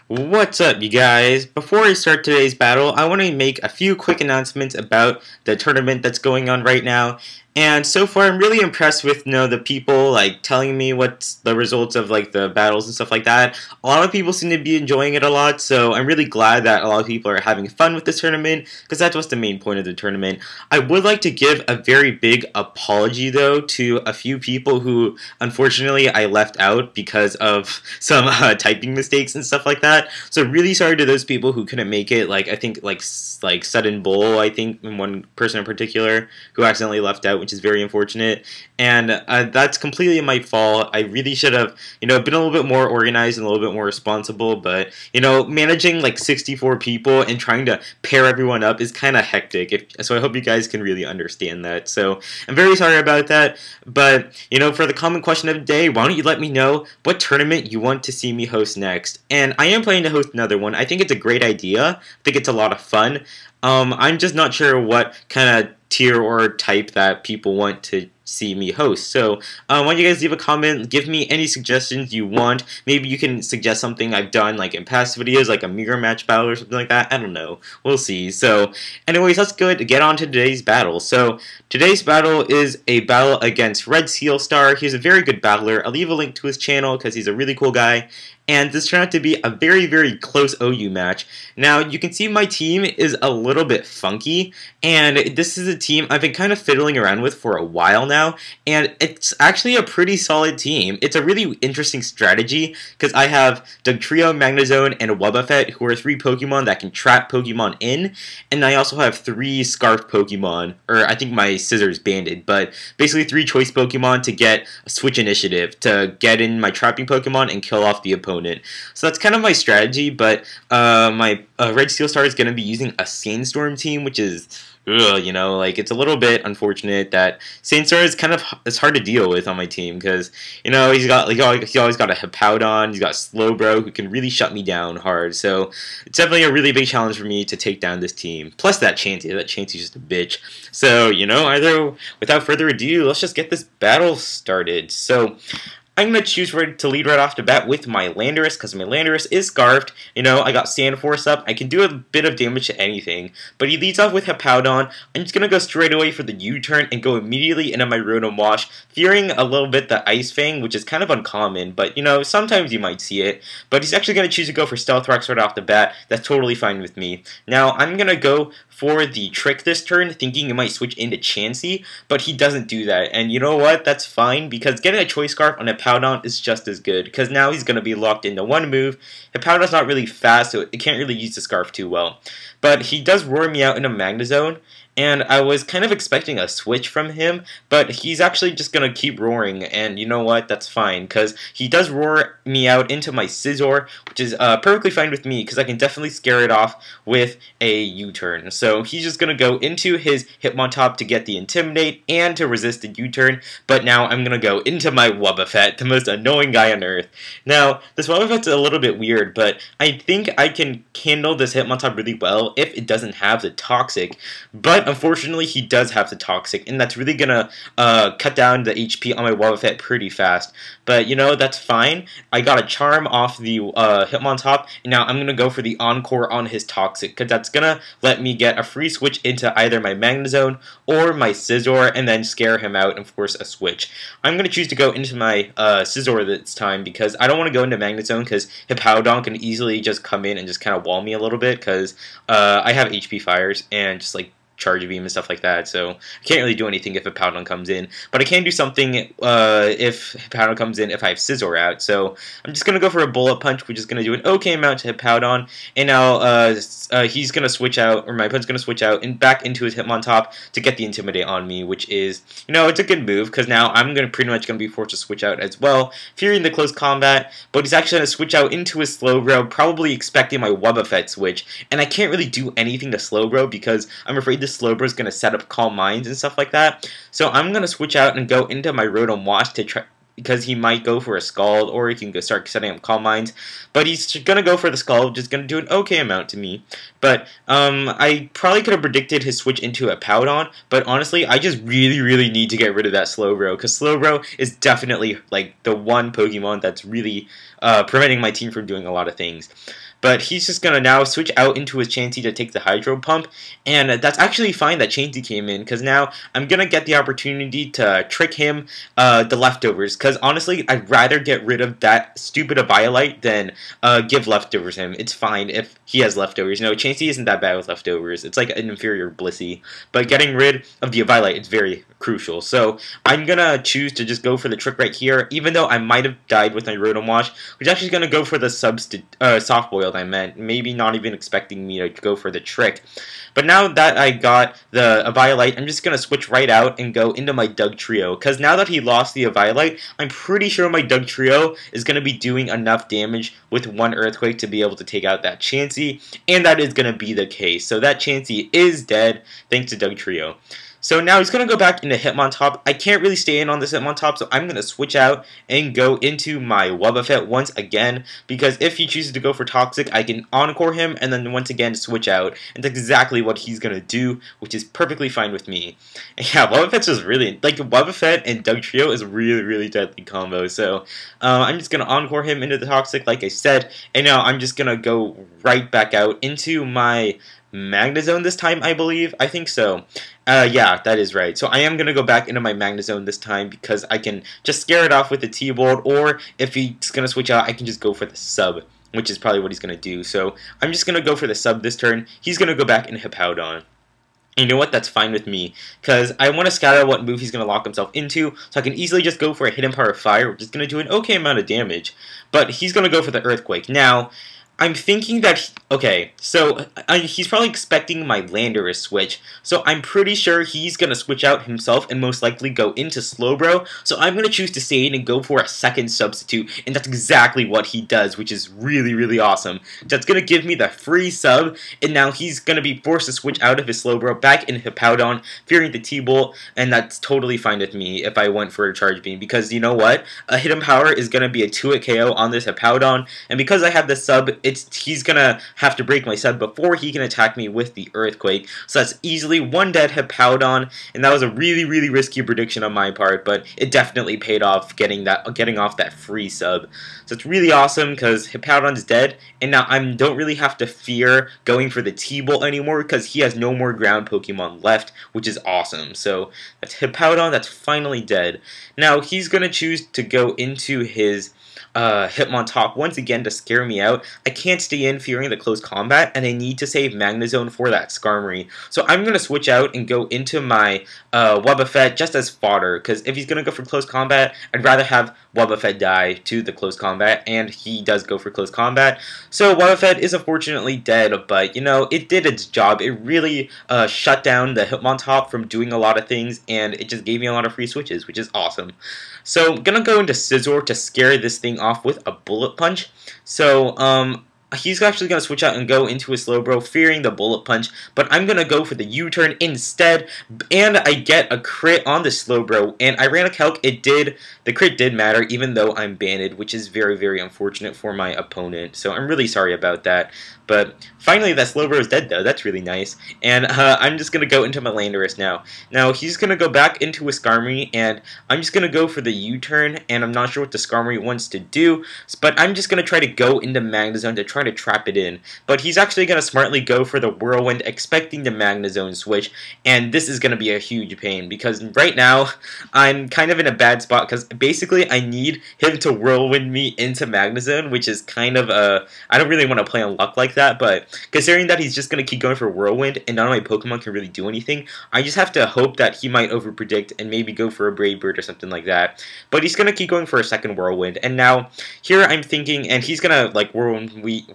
What's up, you guys? Before I start today's battle, I want to make a few quick announcements about the tournament that's going on right now. And so far, I'm really impressed with the people telling me what's the results of the battles and stuff like that. A lot of people seem to be enjoying it a lot, so I'm really glad that a lot of people are having fun with this tournament because that's what's the main point of the tournament. I would like to give a very big apology though to a few people who unfortunately I left out because of some typing mistakes and stuff like that. So really sorry to those people who couldn't make it. I think Sudden Bull, I think one person in particular who accidentally left out, which is very unfortunate. And that's completely my fault. I really should have been a little bit more organized and a little bit more responsible. But managing 64 people and trying to pair everyone up is kind of hectic. So I hope you guys can really understand that. So I'm very sorry about that. But for the common question of the day, why don't you let me know what tournament you want to see me host next? And I am planning to host another one. I think it's a great idea. I think it's a lot of fun. I'm just not sure what kind of tier or type that people want to see me host. So why don't you guys leave a comment, give me any suggestions you want. Maybe you can suggest something I've done in past videos, like a mirror match battle or something like that. I don't know. We'll see. So anyways, let's get on to today's battle. So today's battle is a battle against Red Seal Star. He's a very good battler. I'll leave a link to his channel because he's a really cool guy. And this turned out to be a very, very close OU match. Now, you can see my team is a little bit funky, and this is a team I've been kind of fiddling around with for a while now, and it's actually a pretty solid team. It's a really interesting strategy, because I have Dugtrio, Magnezone, and Wobbuffet, who are 3 Pokemon that can trap Pokemon in, and I also have 3 Scarf Pokemon, or I think my Scissors Banded, but basically 3 choice Pokemon to get a Switch Initiative, to get in my trapping Pokemon and kill off the opponent. So that's kind of my strategy, but my Red Steel Star is going to be using a Sandstorm team, which is, it's a little bit unfortunate that Sandstorm is it's hard to deal with on my team because, he's always got a Hippowdon, he's got Slowbro who can really shut me down hard. So it's definitely a really big challenge for me to take down this team. Plus that Chansey's just a bitch. So, without further ado, let's just get this battle started. So I'm going to choose to lead right off the bat with my Landorus, because my Landorus is Scarfed. I got Sand Force up. I can do a bit of damage to anything. But he leads off with Hippowdon. I'm just going to go straight away for the U-turn and go immediately into my Rotom Wash, fearing a little bit the Ice Fang, which is kind of uncommon. But, sometimes you might see it. But he's actually going to choose to go for Stealth Rocks right off the bat. That's totally fine with me. Now, I'm going to go for the Trick this turn, thinking he might switch into Chansey, but he doesn't do that. And you know what? That's fine, because getting a Choice Scarf on Hippowdon is just as good, because now he's going to be locked into one move. Hippowdon's not really fast, so it can't really use the Scarf too well. But he does roar me out into Magnezone, and I was kind of expecting a switch from him, but he's actually just going to keep roaring, and you know what? That's fine, because he does roar me out into my Scizor, which is perfectly fine with me, because I can definitely scare it off with a U-turn. So he's just going to go into his Hitmontop to get the Intimidate and to resist the U-turn, but now I'm going to go into my Wobbuffet, the most annoying guy on Earth. Now, this Wobbuffet's a little bit weird, but I think I can handle this Hitmontop really well if it doesn't have the Toxic, but unfortunately, he does have the Toxic, and that's really gonna cut down the HP on my Wobbuffet pretty fast. But, that's fine. I got a Charm off the Hitmontop, and now I'm gonna go for the Encore on his Toxic, because that's gonna let me get a free switch into either my Magnezone or my Scizor, and then scare him out and force a switch. I'm gonna choose to go into my Scizor this time, because I don't want to go into Magnezone, because Hippowdon can easily just come in and just kind of wall me a little bit, because I have HP Fires, and just Charge Beam and stuff like that, so I can't really do anything if Hippowdon comes in, but I can do something if Hippowdon comes in if I have Scizor out. So I'm just going to go for a Bullet Punch, which is going to do an okay amount to Hippowdon, and now he's going to switch out, or my opponent's going to switch out and back into his Hitmontop to get the Intimidate on me, which is, it's a good move, because now I'm pretty much going to be forced to switch out as well, fearing the close combat, but he's actually going to switch out into his Slowbro, probably expecting my Wobbuffet switch, and I can't really do anything to Slowbro, because I'm afraid the Slowbro is going to set up Calm Minds and stuff like that. So I'm going to switch out and go into my Rotom Wash to because he might go for a Scald, or he can go start setting up Calm Minds. But he's gonna go for the Scald, which is gonna do an okay amount to me. But I probably could have predicted his switch into a Powdon, but honestly, I just really need to get rid of that Slowbro, because Slowbro is definitely like the one Pokemon that's really preventing my team from doing a lot of things. But he's just going to now switch out into his Chansey to take the Hydro Pump, and that's actually fine that Chansey came in, because now I'm going to get the opportunity to trick him the leftovers, because honestly, I'd rather get rid of that stupid Eviolite than give leftovers him. It's fine if he has leftovers. No, Chansey isn't that bad with leftovers. It's like an inferior Blissey, but getting rid of the Eviolite is very crucial. So I'm going to choose to just go for the trick right here, even though I might have died with my Rotom Wash, which actually is going to go for the Soft Boiled, I meant. Maybe not even expecting me to go for the trick. But now that I got the Eviolite, I'm just going to switch right out and go into my Dugtrio, because now that he lost the Eviolite, I'm pretty sure my Dugtrio is going to be doing enough damage with one Earthquake to be able to take out that Chansey, and that is going to be the case. So that Chansey is dead thanks to Dugtrio. So now he's going to go back into Hitmontop. I can't really stay in on this Hitmontop, so I'm going to switch out and go into my Wobbuffet once again, because if he chooses to go for Toxic, I can Encore him and then once again switch out. And that's exactly what he's going to do, which is perfectly fine with me. And yeah, Wobbuffet's just really, like, Wobbuffet and Dugtrio is really deadly combo, so I'm just going to Encore him into the Toxic, like I said, and now I'm just going to go right back out into my Magnezone this time, I believe. I think so. Yeah, that is right. So I am going to go back into my Magnezone this time because I can just scare it off with the T-Bolt, or if he's going to switch out, I can just go for the Sub, which is probably what he's going to do. So I'm just going to go for the Sub this turn. He's going to go back into Hippowdon. And you know what? That's fine with me, because I want to scout out what move he's going to lock himself into, so I can easily just go for a Hidden Power Fire, which is going to do an okay amount of damage. But he's going to go for the Earthquake. Now, I'm thinking that, okay, so he's probably expecting my Landorus switch, so I'm pretty sure he's going to switch out himself and most likely go into Slowbro, so I'm going to choose to stay in and go for a second substitute, and that's exactly what he does, which is really awesome. That's going to give me the free sub, and now he's going to be forced to switch out of his Slowbro back into Hippowdon, fearing the T-Bolt, and that's totally fine with me if I went for a Charge Beam, because you know what? A Hidden Power is going to be a 2-hit KO on this Hippowdon, and because I have the sub, he's gonna have to break my sub before he can attack me with the Earthquake. So that's easily one dead Hippowdon, and that was a really risky prediction on my part, but it definitely paid off getting off that free sub. So it's really awesome because Hippowdon's dead, and now I don't really have to fear going for the T-Bolt anymore because he has no more ground Pokemon left, which is awesome. So that's Hippowdon, that's finally dead. Now he's gonna choose to go into his Hitmontop once again to scare me out. I can't stay in fearing the close combat, and I need to save Magnezone for that Skarmory. So I'm going to switch out and go into my Wobbuffet just as fodder, because if he's going to go for close combat, I'd rather have Wobbuffet die to the close combat, and he does go for close combat. So Wobbuffet is unfortunately dead, but you know, it did its job. It really shut down the Hitmontop from doing a lot of things, and it just gave me a lot of free switches, which is awesome. So I'm going to go into Scizor to scare this thing off with a Bullet Punch. So he's actually going to switch out and go into his Slowbro, fearing the Bullet Punch, but I'm going to go for the U-turn instead, and I get a crit on the Slowbro, and I ran a calc. The crit did matter, even though I'm banded, which is very unfortunate for my opponent, so I'm really sorry about that. But finally, that Slowbro is dead, though. That's really nice. And I'm just going to go into my Landorus now. Now, he's going to go back into a Skarmory, and I'm just going to go for the U-turn, and I'm not sure what the Skarmory wants to do, but I'm just going to try to go into Magnezone to try to trap it in. But he's actually going to smartly go for the Whirlwind, expecting the Magnezone switch, and this is going to be a huge pain, because right now, I'm kind of in a bad spot, because basically, I need him to Whirlwind me into Magnezone, which is kind of I don't really want to play on luck like that, but considering that he's just going to keep going for Whirlwind and none of my Pokemon can really do anything, I just have to hope that he might overpredict and maybe go for a Brave Bird or something like that. But he's going to keep going for a second Whirlwind, and now here I'm thinking, and he's going to like Whirlwind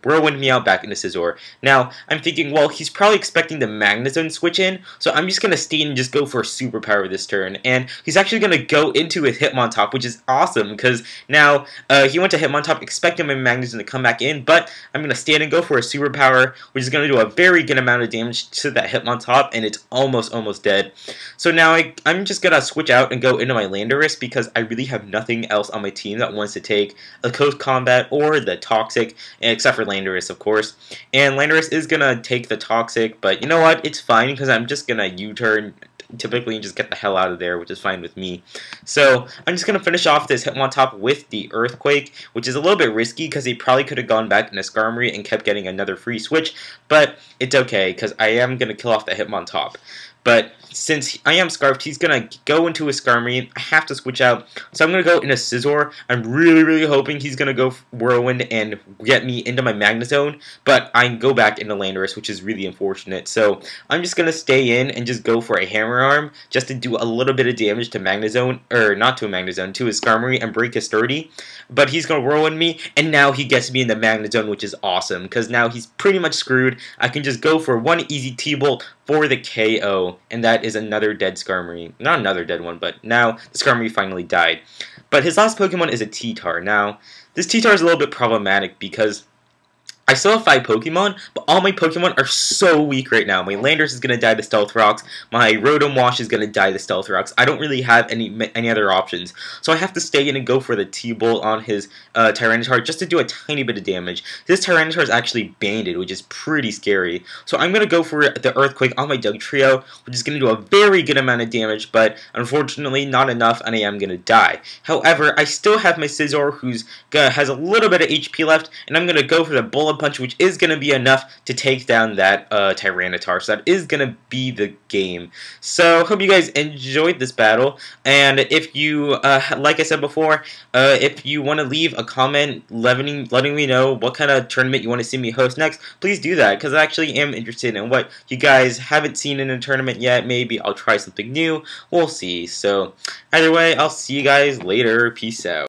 whirlwind me out back into Scizor. Now, I'm thinking, well, he's probably expecting the Magnezone switch in, so I'm just going to stay and just go for a Superpower this turn. And he's actually going to go into his Hitmontop, which is awesome, because now he went to Hitmontop expecting my Magnezone to come back in, but I'm going to stand and go for a Superpower, which is going to do a very good amount of damage to that Hitmontop, and it's almost dead. So now I'm just going to switch out and go into my Landorus, because I really have nothing else on my team that wants to take a Close Combat or the Toxic, except for Landorus, of course. And Landorus is going to take the Toxic, but you know what? It's fine, because I'm just going to U-turn typically and just get the hell out of there, which is fine with me. So I'm just going to finish off this Hitmontop with the Earthquake, which is a little bit risky because he probably could have gone back into Skarmory and kept getting another free switch, but it's okay because I am going to kill off the Hitmontop. But since I am Scarfed, he's going to go into a Skarmory. I have to switch out. So I'm going to go into Scizor. I'm really hoping he's going to go Whirlwind and get me into my Magnezone. But I go back into Landorus, which is really unfortunate. So I'm just going to stay in and just go for a Hammer Arm just to do a little bit of damage to Magnezone. Or not to a Magnezone, to his Skarmory and break his Sturdy. But he's going to Whirlwind me. And now he gets me in the Magnezone, which is awesome. Because now he's pretty much screwed. I can just go for one easy T-Bolt for the KO, and that is another dead Skarmory. Not another dead one, but now the Skarmory finally died. But his last Pokemon is a T-Tar. Now, this T-Tar is a little bit problematic because I still have 5 Pokemon, but all my Pokemon are so weak right now. My Landorus is going to die to Stealth Rocks. My Rotom Wash is going to die to Stealth Rocks. I don't really have any other options. So I have to stay in and go for the T-Bolt on his Tyranitar just to do a tiny bit of damage. This Tyranitar is actually banded, which is pretty scary. So I'm going to go for the Earthquake on my Dugtrio, which is going to do a very good amount of damage, but unfortunately not enough, and I am going to die. However, I still have my Scizor, who has a little bit of HP left, and I'm going to go for the Bullet Punch, which is going to be enough to take down that Tyranitar. So that is going to be the game. So hope you guys enjoyed this battle, and if you, like I said before, if you want to leave a comment letting me know what kind of tournament you want to see me host next, please do that, because I actually am interested in what you guys haven't seen in a tournament yet. Maybe I'll try something new. We'll see. So either way, I'll see you guys later. Peace out.